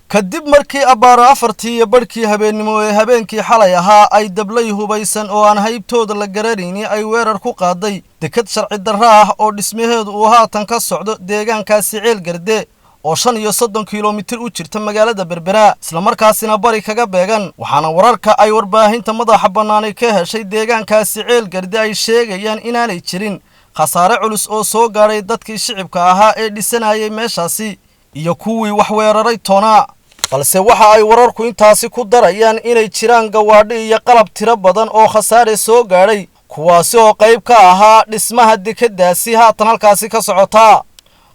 kadib markii abbaara afartii iyo barhkii habeennimo ee habeenkii xalay ahaa ay dablay hubaysan oo aan haybtooda la garanayni ay weerar ku qaaday dekad sharci darro ah oo dhismaheedu uu haatan ka socdo deegaankaasi ceel garde oo 35 kiiloomitir u jirta magaalada Berbera isla markaasina bari kaga beegan waxaana wararka ay warbaahinta madaxa banaanay ka heshay deegaankaasi ceel garde ay sheegayaan inaanay jirin khasaare culus oo soo gaaray dadkii shicibka ahaa ee dhisanayay meeshaasi iyo kuwii wax weeraray toona balse waxa ay wararku intaasi ku darayaan inay jiraan gawaadhi iyo qalab tiro badan oo khasaare soo gaaray kuwaasi oo qayb ka ahaa dhismaha dekadaasi haatan halkaasi ka socota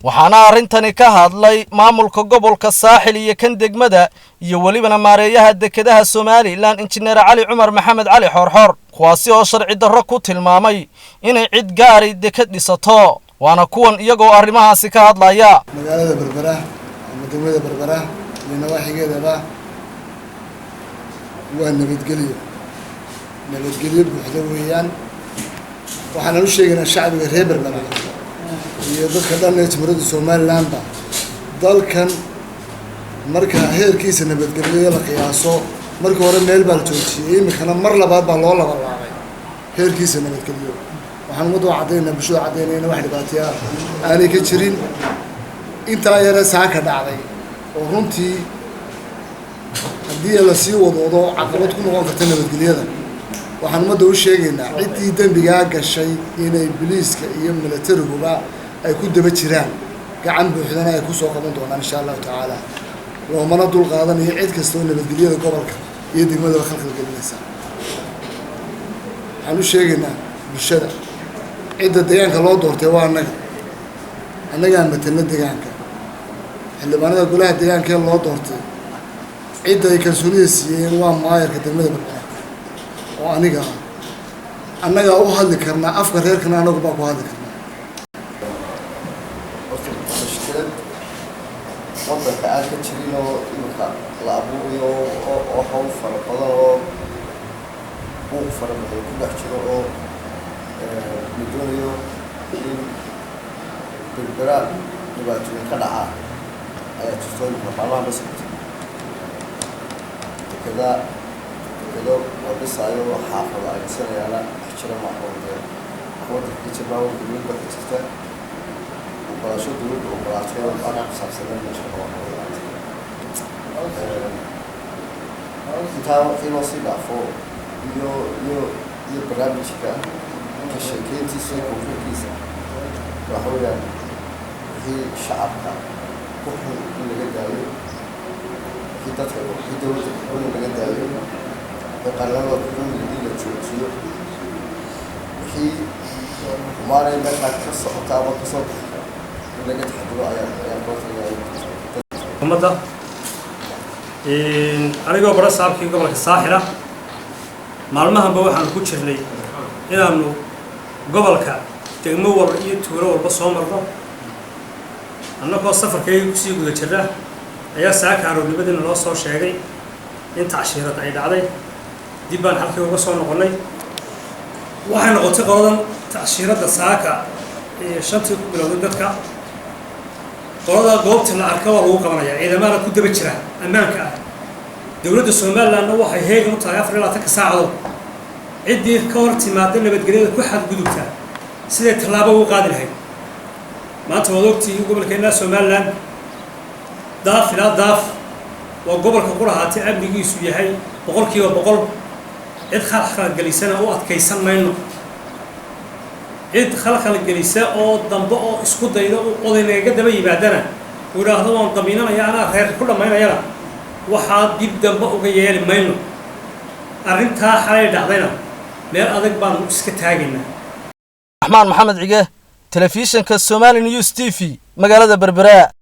waxaana arintani ka hadlay maamulka gobolka Saaxil iyo kan degmada iyo walibana maareeyaha dekadaha Soomaaliland injineer Cali Cumar Maxamed Cali Xorxor kuwaasi oo sharci darro ku tilmaamay inay cid gaari dekad dhisato waana kuwan iyagoo arrimahaasi ka hadlaya magaalada Berbera ama degmada Berbera iyo nawaaxigeeda waa nabadgelyo buuxda weeyaan waxaan u sheegaynaa shacbiga reer Berbera iyo dadka dhan ee Jamhuuriyadda Soomaaliland dalkan marka heerkiisa nabadgelyo la qiyaaso markii hore meel baa la joojiyay imikana mar labaad baa loo laabay heerkiisa nabadgelyo waxaan muddo cadeynaa bulshada cadeynayna wax dhibaataya aanay ka jirin inta yara saaka dhacday oo runtii haddii la sii wado caqabad ku noqon karta nabadgelyada waxaan muddo u sheegaynaa cidii dambiga gashay inay booliiska iyo militariga ay ku daba jiraan gacan buuxdana ay ku soo qaban doonaan insha Allah taala loomana dul qaadanayo cid kasta oo nabadgelyada gobolka iyo degmada khalkhal gelinaysa waxaan u sheegaynaa bulshada cidda deegaanka loo doortay waa annaga matala deegaanka xildhibaanada golaha deegaanka loo doortay cidda ay kalsoonida siiyeen waa maayarka degmada Berbera oo annaga u hadli karnaa afka reerkana anagu baa ku hadli karnaa waddanka aan ka jirin oo imika la abuurayo oo hawl fara badan oo buuq fara badan ku dhex jiro oo la doonayo in Berbera dhibaatooyin ka dhaca ayaa jirto imika maalmaha basirta dekado waa dhisaayo xaafada ay dhisanayaana wax jira maahoodee waddankii jabaawo dowladda ka jirta وقراشو دولد وقراشو أنا حساب سنين مشروع تاو في نصيب عفو يو برامج كا كشركات تسوق في كيسة وحولا هي شعب كا كل اللي قدامي هي تدخل هي دولة كل اللي قدامي وقرروا كل اللي تشوفيه هي ما رأي مثلا قصة تابع قصة umada anigoo bara saabkii gobolka Saaxil maalmahanba waxaan ku jirnay inaanu gobolka degmo walba iyo tuulo walba soo marno annagoo safarkayga ku sii guda jirna ayaa saaka aroornimadiina loo soo sheegay in tacshiirad ay dhacday dib baan halkii uga soo noqonay waxay noqotay qoladan tacshiiradda saaka shantii ku bilowday dadka qolada goobta la arkaa waa lagu qabanaya ciidamada ku daba jira ammaanka ah dawladda Soomaaliland waxay heegan u tahay 24 saacadood cidii ka hor timaada nabadgelyada ku xadgudubta sidee tallaabo u qaadi lahayd maanta wadogtii gobolkeena Soomaaliland daaf waa gobolka qurahaati amnigiisu yahay 100% cid khalkhal galisana oo adkaysan mayno cid khalkhal galisa oo dambe oo isku dayda oo odaynaga daba yimaadana waraahdo waan daminanaya ana reer ku dhamaynaya waxa dib dambe uga yeeli mayno arinta xalay dhacdayna meel adag baan iska taageynaa Axmaan Maxamed Cige telefishinka Somali News TV magaalada Berbera